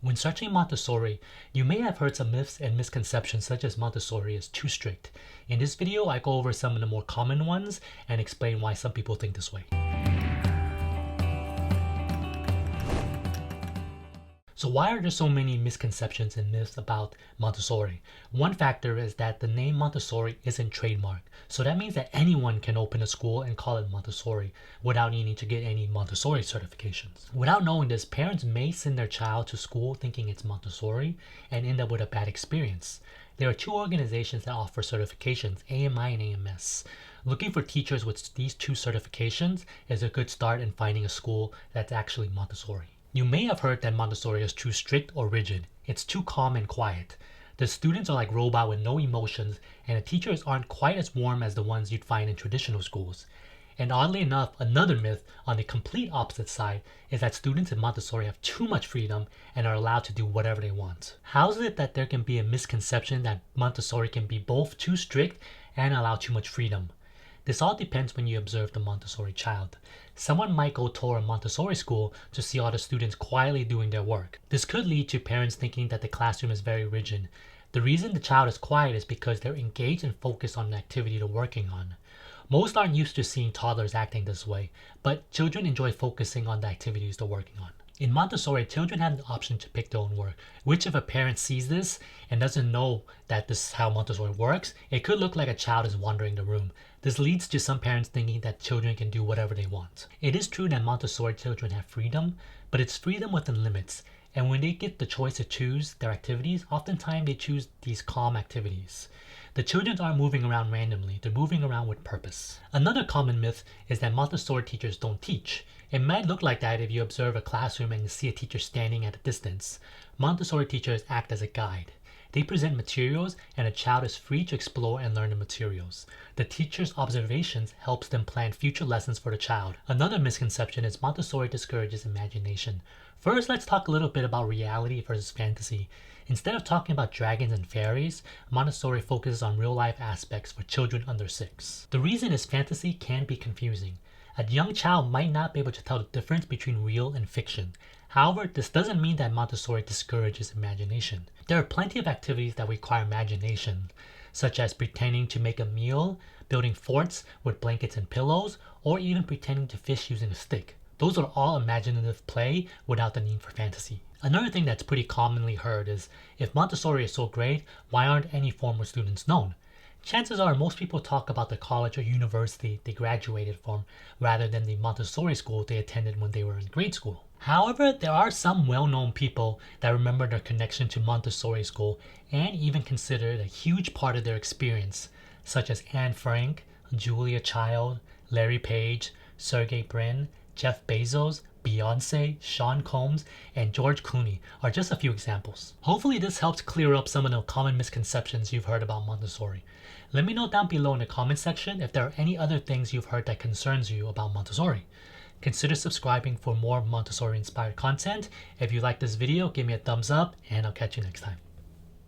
When searching Montessori, you may have heard some myths and misconceptions such as Montessori is too strict. In this video, I go over some of the more common ones and explain why some people think this way. So why are there so many misconceptions and myths about Montessori? One factor is that the name Montessori isn't trademarked. So that means that anyone can open a school and call it Montessori without needing to get any Montessori certifications. Without knowing this, parents may send their child to school thinking it's Montessori and end up with a bad experience. There are two organizations that offer certifications, AMI and AMS. Looking for teachers with these two certifications is a good start in finding a school that's actually Montessori. You may have heard that Montessori is too strict or rigid. It's too calm and quiet. The students are like robots with no emotions, and the teachers aren't quite as warm as the ones you'd find in traditional schools. And oddly enough, another myth on the complete opposite side is that students in Montessori have too much freedom and are allowed to do whatever they want. How is it that there can be a misconception that Montessori can be both too strict and allow too much freedom? This all depends when you observe the Montessori child. Someone might go tour a Montessori school to see all the students quietly doing their work. This could lead to parents thinking that the classroom is very rigid. The reason the child is quiet is because they're engaged and focused on the activity they're working on. Most aren't used to seeing toddlers acting this way, but children enjoy focusing on the activities they're working on. In Montessori, children have the option to pick their own work, which if a parent sees this and doesn't know that this is how Montessori works, it could look like a child is wandering the room. This leads to some parents thinking that children can do whatever they want. It is true that Montessori children have freedom, but it's freedom within limits. And when they get the choice to choose their activities, oftentimes they choose these calm activities. The children aren't moving around randomly, they're moving around with purpose. Another common myth is that Montessori teachers don't teach. It might look like that if you observe a classroom and you see a teacher standing at a distance. Montessori teachers act as a guide. They present materials and a child is free to explore and learn the materials. The teacher's observations helps them plan future lessons for the child. Another misconception is Montessori discourages imagination. First, let's talk a little bit about reality versus fantasy. Instead of talking about dragons and fairies, Montessori focuses on real-life aspects for children under 6. The reason is fantasy can be confusing. A young child might not be able to tell the difference between real and fiction. However, this doesn't mean that Montessori discourages imagination. There are plenty of activities that require imagination, such as pretending to make a meal, building forts with blankets and pillows, or even pretending to fish using a stick. Those are all imaginative play without the need for fantasy. Another thing that's pretty commonly heard is, if Montessori is so great, why aren't any former students known? Chances are most people talk about the college or university they graduated from rather than the Montessori school they attended when they were in grade school. However, there are some well-known people that remember their connection to Montessori school and even consider it a huge part of their experience, such as Anne Frank, Julia Child, Larry Page, Sergey Brin, Jeff Bezos, Beyonce, Sean Combs, and George Clooney are just a few examples. Hopefully this helps clear up some of the common misconceptions you've heard about Montessori. Let me know down below in the comment section if there are any other things you've heard that concerns you about Montessori. Consider subscribing for more Montessori inspired content. If you like this video, give me a thumbs up and I'll catch you next time.